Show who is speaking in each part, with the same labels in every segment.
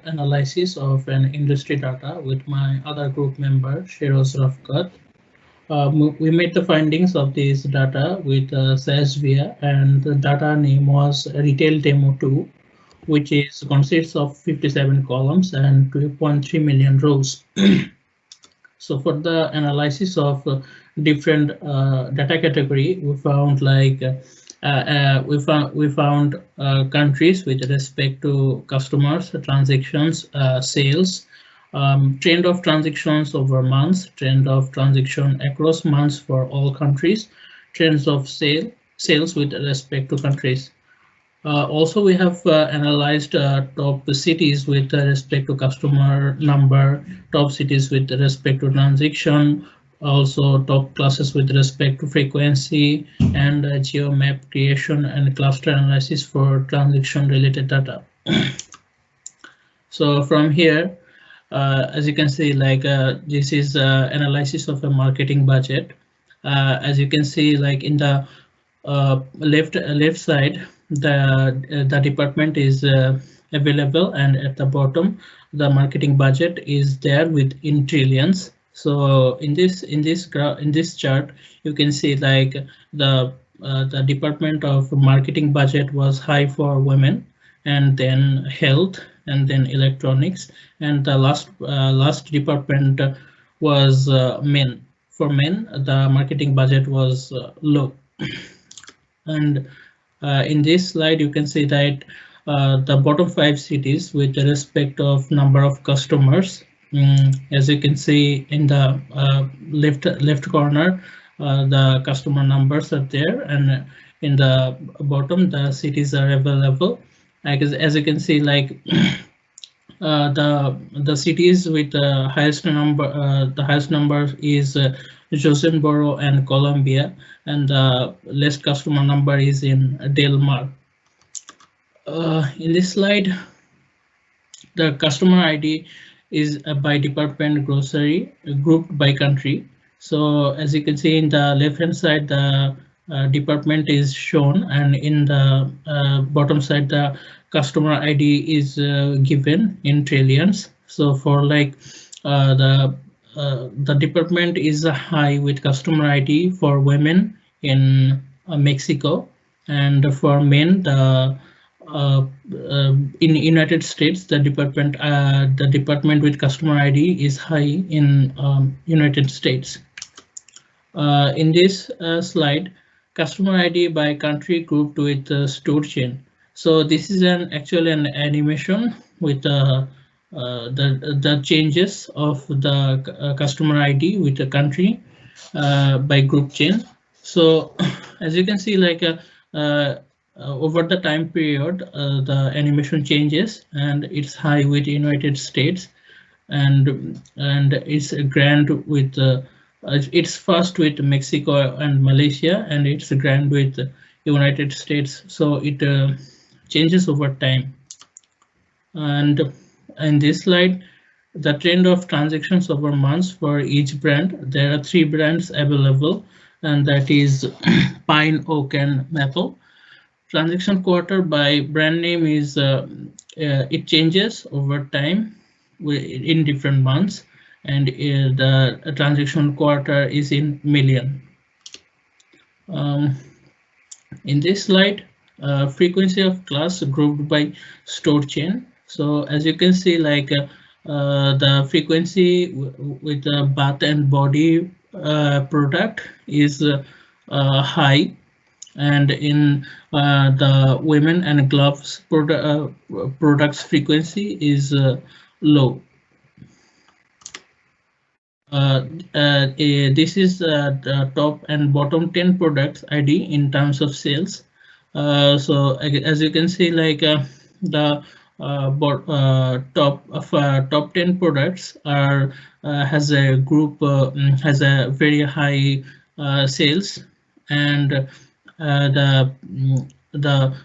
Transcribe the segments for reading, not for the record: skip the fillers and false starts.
Speaker 1: analysis of an industry data with my other group member, Shiroz Rafkat. We made the findings of this data with SASVIA, and the data name was Retail Demo 2, which is consists of 57 columns and 2.3 million rows. So for the analysis of different data category, we found countries with respect to customers, transactions, sales, trend of transactions over months, trend of transaction across months for all countries, trends of sales with respect to countries. Also, we have analyzed top cities with respect to customer number, top cities with respect to transaction, also top classes with respect to frequency, and geo map creation and cluster analysis for transaction related data. So from here, as you can see, this is analysis of a marketing budget. As you can see, like in the left side, the department is available, and at the bottom, the marketing budget is there in trillions. So in this chart, you can see like the department of marketing budget was high for women, and then health, and then electronics, and the last department was men. For men, the marketing budget was low. And in this slide, you can see that the bottom 5 cities with respect of number of customers, as you can see in the left corner, the customer numbers are there, and in the bottom, the cities are available. As you can see, like the cities with the highest number is Josenboro and Colombia, and the least customer number is in Del Mar. In this slide, the customer ID is by department grocery grouped by country. So as you can see in the left hand side, the department is shown, and in the bottom side, the customer ID is given in trillions. So for like the department is high with customer ID for women in Mexico, and for men, in United States, the department with customer ID is high in United States. In this slide, customer ID by country grouped with store chain. So this is actually an animation with the changes of the customer ID with the country by group chain. So as you can see, like over the time period, the animation changes, and it's high with United States, and it's grand with it's fast with Mexico and Malaysia, and it's grand with United States. So it changes over time. And in this slide, the trend of transactions over months for each brand. There are 3 brands available, and that is Pine, Oak, and Maple. Transaction quarter by brand name is it changes over time in different months, and the transaction quarter is in million. In this slide, frequency of class grouped by store chain. So as you can see, like the frequency with the bath and body product is high, and in the women and gloves products frequency is low. This is the top and bottom 10 products ID in terms of sales. So as you can see, like the top 10 products are has a group has a very high sales, and the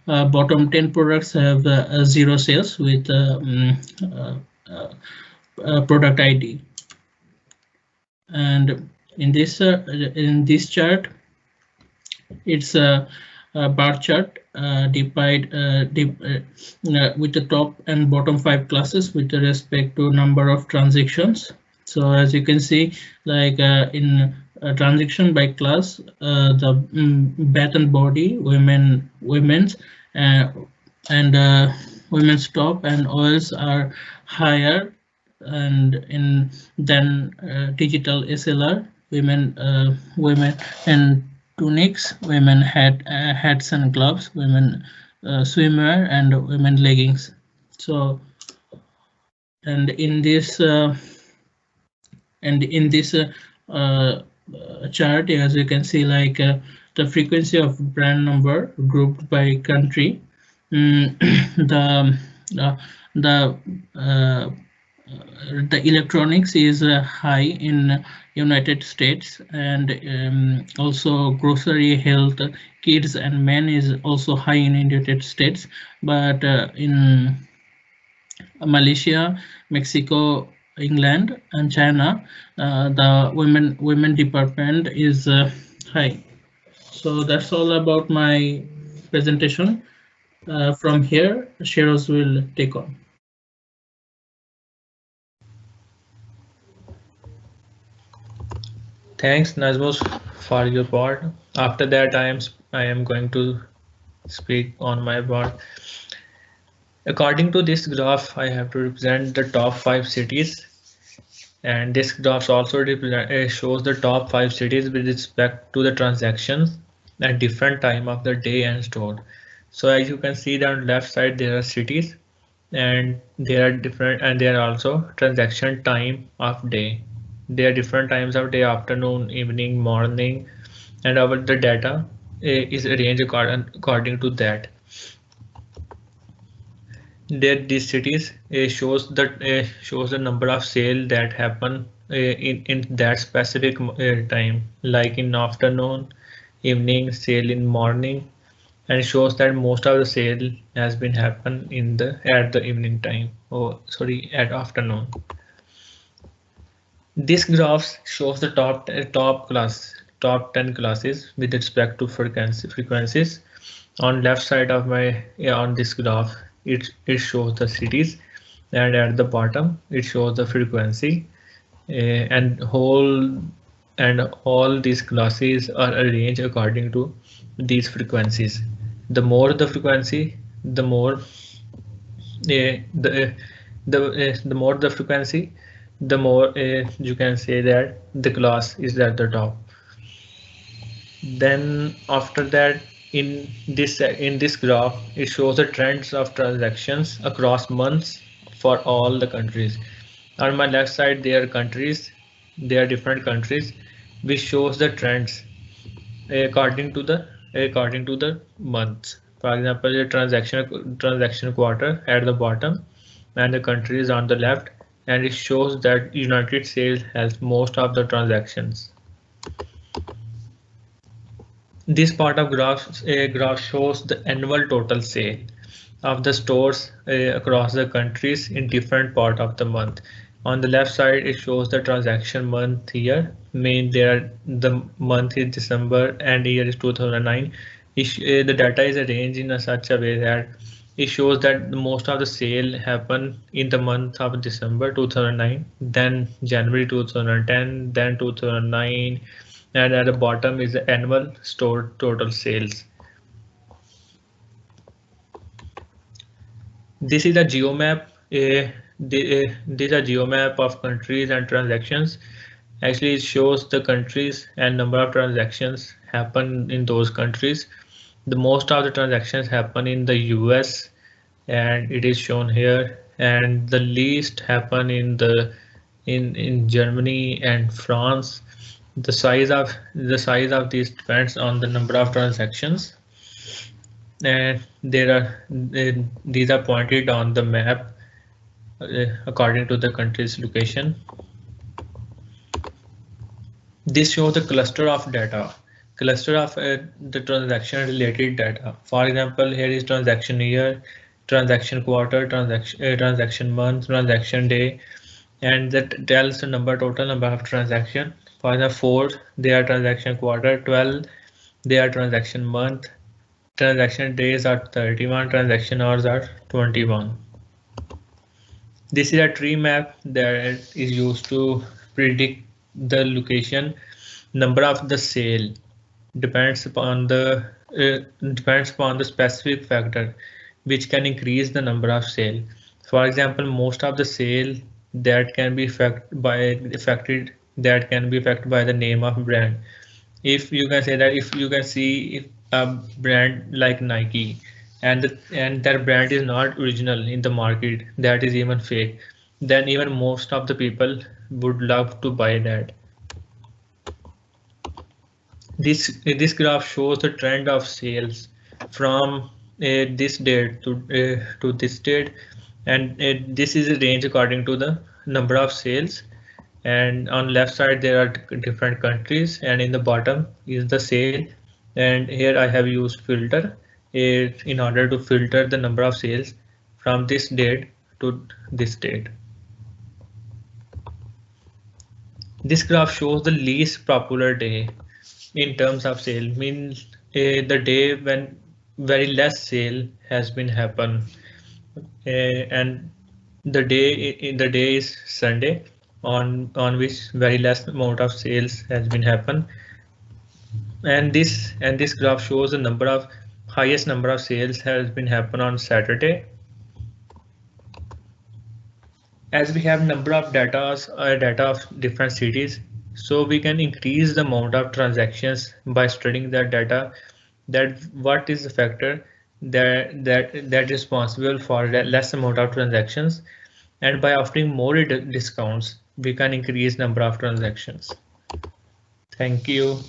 Speaker 1: bottom 10 products have 0 sales with product ID. And in this chart, it's bar chart with the top and bottom 5 classes with respect to number of transactions. So as you can see, like in transaction by class, the bath and body, women's, and women's top and oils are higher, and in then digital SLR, women and tunics, women hats and gloves, women swimwear, and women leggings. So, and in this chart, as you can see, like the frequency of brand number grouped by country, the uh, the uh, the electronics is high in United States, and also grocery, health, kids and men is also high in United States, but in Malaysia, Mexico, England and China, the women department is high. So that's all about my presentation. From here, Sheroz will take on.
Speaker 2: Thanks, Nazmus, for your part. After that, I am going to speak on my part. According to this graph, I have to represent the top 5 cities, and this graph also shows the top 5 cities with respect to the transactions at different time of the day and store. So as you can see, on the left side there are cities, and there are different, and there are also transaction time of day. There are different times of day: afternoon, evening, morning, and our the data is arranged according to that. There these cities shows the number of sale that happen in that specific time, like in afternoon, evening, sale in morning, and shows that most of the sale has been happen in the at the evening time, or sorry, at afternoon. This graph shows the top 10 classes with respect to frequencies. On left side of my on this graph, it shows the cities, and at the bottom it shows the frequency, and all these classes are arranged according to these frequencies. The more the frequency, the more the more the frequency, the more you can say that the class is at the top. Then after that, in this graph, it shows the trends of transactions across months for all the countries. On my left side, there are countries, there are different countries, which shows the trends according to the months. For example, the transaction quarter at the bottom, and the country is on the left, and it shows that United States has most of the transactions. This part of graph shows the annual total sale of the stores across the countries in different part of the month. On the left side, it shows the transaction month here. The month is December and year is 2009. The data is arranged in such a way that it shows that most of the sale happen in the month of December 2009, then January 2010, then 2009, and at the bottom is the annual store total sales. This is a geomap. This is a geomap of countries and transactions. Actually, it shows the countries and number of transactions happen in those countries. The most of the transactions happen in the US, and it is shown here, and the least happen in in Germany and France. The size of these depends on the number of transactions, and these are pointed on the map according to the country's location. This shows the cluster of data, the transaction related data. For example, here is transaction year, transaction quarter, transaction month, transaction day, and that tells the total number of transaction. For example, 4 they are transaction quarter, 12 they are transaction month, transaction days are 31, transaction hours are 21. This is a tree map that is used to predict the location. Number of the sale depends upon the specific factor which can increase the number of sale. For example, most of the sale that can be affected by the name of brand. If you can say that, if you can see if a brand like Nike and that brand is not original in the market, that is even fake, then even most of the people would love to buy that. This graph shows the trend of sales from this date to this date, and this is a range according to the number of sales. And on left side there are different countries, and in the bottom is the sale. And here I have used filter in order to filter the number of sales from this date to this date. This graph shows the least popular day in terms of sale, means the day when very less sale has been happen, and the day is Sunday, on which very less amount of sales has been happen. And this graph shows the highest number of sales has been happen on Saturday. As we have number of data of different cities, so we can increase the amount of transactions by studying that data, that what is the factor that is responsible for less amount of transactions, and by offering more discounts we can increase number of transactions. Thank you.